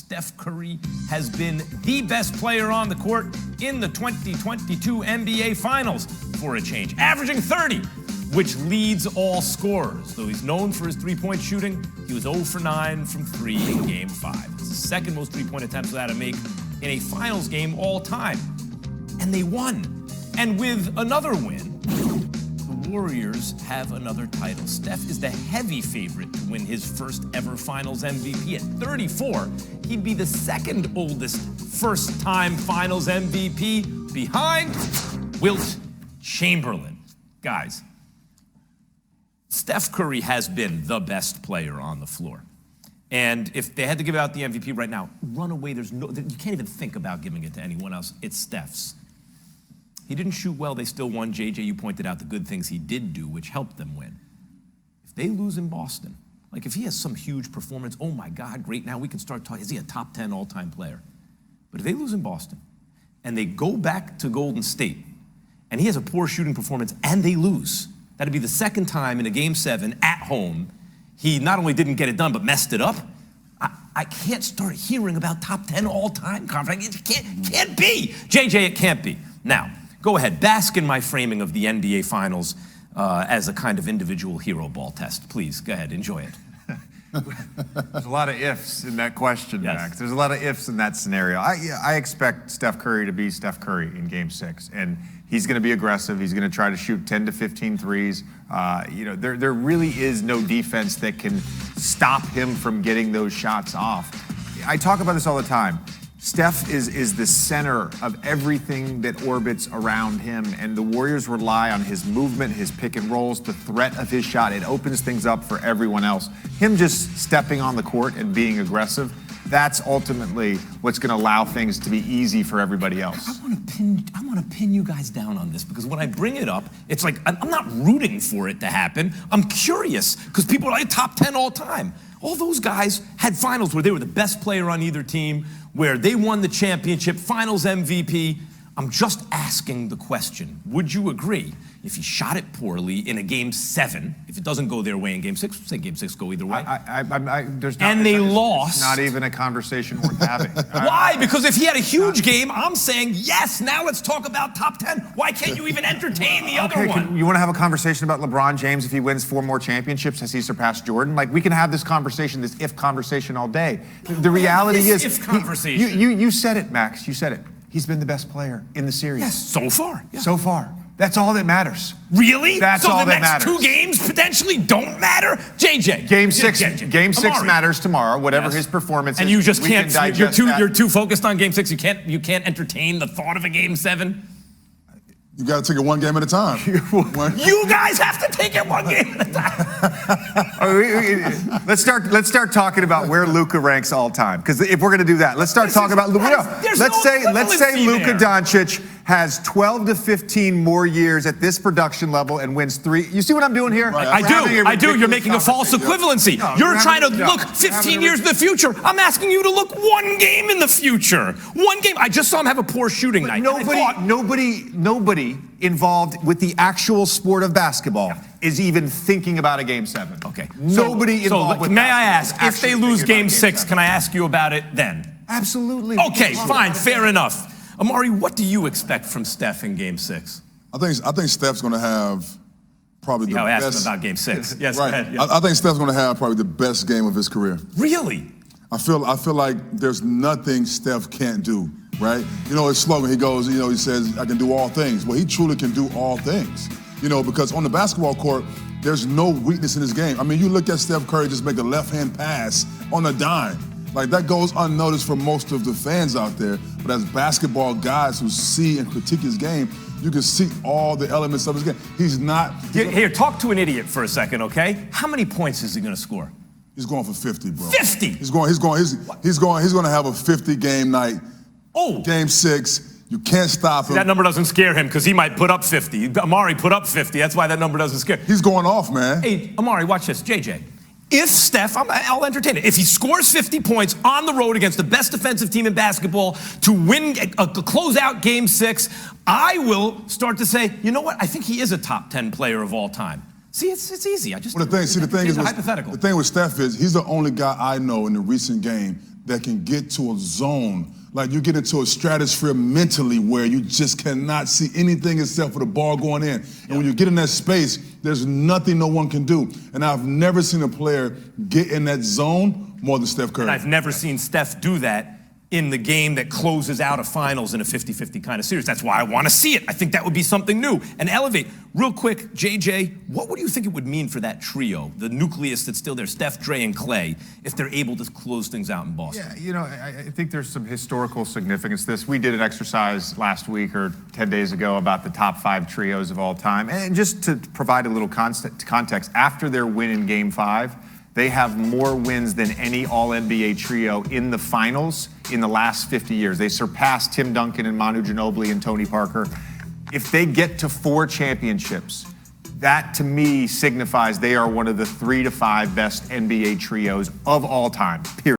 Steph Curry has been the best player on the court in the 2022 NBA Finals for a change, averaging 30, which leads all scorers. Though he's known for his three-point shooting, he was 0 for 9 from 3 in Game 5. It's the second most three-point attempts without a make in a finals game all time. And they won. And with another win, the Warriors have another title. Steph is the heavy favorite to win his first ever Finals MVP. At 34, he'd be the second oldest first-time Finals MVP behind Wilt Chamberlain. Guys, Steph Curry has been the best player on the floor. And if they had to give out the MVP right now, run away, you can't even think about giving it to anyone else. It's Steph's. He didn't shoot well, they still won. JJ, you pointed out the good things he did do, which helped them win. If they lose in Boston, like if he has some huge performance, oh my God, great, now we can start talking, is he a top 10 all-time player? But if they lose in Boston, and they go back to Golden State, and he has a poor shooting performance, and they lose, that'd be the second time in a Game 7 at home, he not only didn't get it done, but messed it up. I can't start hearing about top 10 all-time conference. It can't be. JJ, it can't be. Now, go ahead, bask in my framing of the NBA Finals as a kind of individual hero ball test. Please, go ahead, enjoy it. There's a lot of ifs in that question, Yes. Max. There's a lot of ifs in that scenario. I expect Steph Curry to be Steph Curry in Game 6, and he's going to be aggressive. He's going to try to shoot 10 to 15 threes. There really is no defense that can stop him from getting those shots off. I talk about this all the time. Steph is the center of everything that orbits around him, and the Warriors rely on his movement, his pick and rolls, the threat of his shot. It opens things up for everyone else. Him just stepping on the court and being aggressive, that's ultimately what's going to allow things to be easy for everybody else. I want to pin you guys down on this, because when I bring it up, it's like I'm not rooting for it to happen. I'm curious, because people are like top 10 all time. All those guys had finals where they were the best player on either team, where they won the championship, Finals MVP. I'm just asking the question, would you agree if he shot it poorly in a Game 7, if it doesn't go their way in Game 6, say Game 6 go either way. They lost. It's not even a conversation worth having. Why? Because if he had a huge game, I'm saying, yes, now let's talk about top 10. Why can't you even entertain the other one? You want to have a conversation about LeBron James if he wins 4 more championships? Has he surpassed Jordan? Like, we can have this conversation, this if conversation all day. The reality is, if conversation. You said it, Max. You said it. He's been the best player in the series. Yes, so far. Yeah. So far. That's all that matters. Really? That's all that matters. So the next 2 games potentially don't matter? JJ. Game 6 matters tomorrow, whatever his performance is. And you just can't, you're too focused on Game 6, you can't entertain the thought of a Game 7? You got to take it one game at a time. You guys have to take it one game at a time. Let's start talking about where Luka ranks all time. Because if we're going to do that, let's start talking about let's say Luka Doncic has 12 to 15 more years at this production level and wins 3. You see what I'm doing here? Right. I do. You're making a false equivalency. No, you're trying to look 15 years in the future. I'm asking you to look 1 game in the future. 1 game. I just saw him have a poor shooting night. Nobody involved with the actual sport of basketball is even thinking about a Game 7. Okay. Nobody involved with may I basketball ask, if they lose Game 6, can I ask you about it then? Absolutely. Okay, fine, fair enough. Amari, what do you expect from Steph in Game 6? I think Steph's going to have probably the best. I asked him about Game 6. Yes, right. go ahead. Yeah. I think Steph's going to have probably the best game of his career. Really? I feel like there's nothing Steph can't do, right? You know his slogan, he goes, he says, I can do all things. Well, he truly can do all things, because on the basketball court, there's no weakness in his game. I mean, you look at Steph Curry just make a left-hand pass on a dime. Like, that goes unnoticed for most of the fans out there. But as basketball guys who see and critique his game, you can see all the elements of his game. He's not... Here, talk to an idiot for a second, okay? How many points is he going to score? He's going for 50, bro. 50? He's going to have a 50 game night. Oh. Game 6. You can't stop him. That number doesn't scare him because he might put up 50. Amari put up 50. That's why that number doesn't scare him. He's going off, man. Hey, Amari, watch this. JJ. If Steph, I'll entertain it. If he scores 50 points on the road against the best defensive team in basketball to win a closeout Game 6, I will start to say, you know what? I think he is a top 10 player of all time. See, it's easy. The thing is, hypothetical. the thing with Steph is he's the only guy I know in the recent game that can get to a zone. Like you get into a stratosphere mentally where you just cannot see anything except for the ball going in. And when you get in that space, there's nothing no one can do. And I've never seen a player get in that zone more than Steph Curry. And I've never seen Steph do that in the game that closes out a finals in a 50-50 kind of series. That's why I want to see it. I think that would be something new. And elevate, real quick, JJ, what would you think it would mean for that trio, the nucleus that's still there, Steph, Dre, and Clay, if they're able to close things out in Boston? Yeah, you know, I think there's some historical significance to this. We did an exercise last week or 10 days ago about the top 5 trios of all time. And just to provide a little context, after their win in Game 5, they have more wins than any All-NBA trio in the finals in the last 50 years. They surpassed Tim Duncan and Manu Ginobili and Tony Parker. If they get to 4 championships, that to me signifies they are one of the 3 to 5 best NBA trios of all time, period.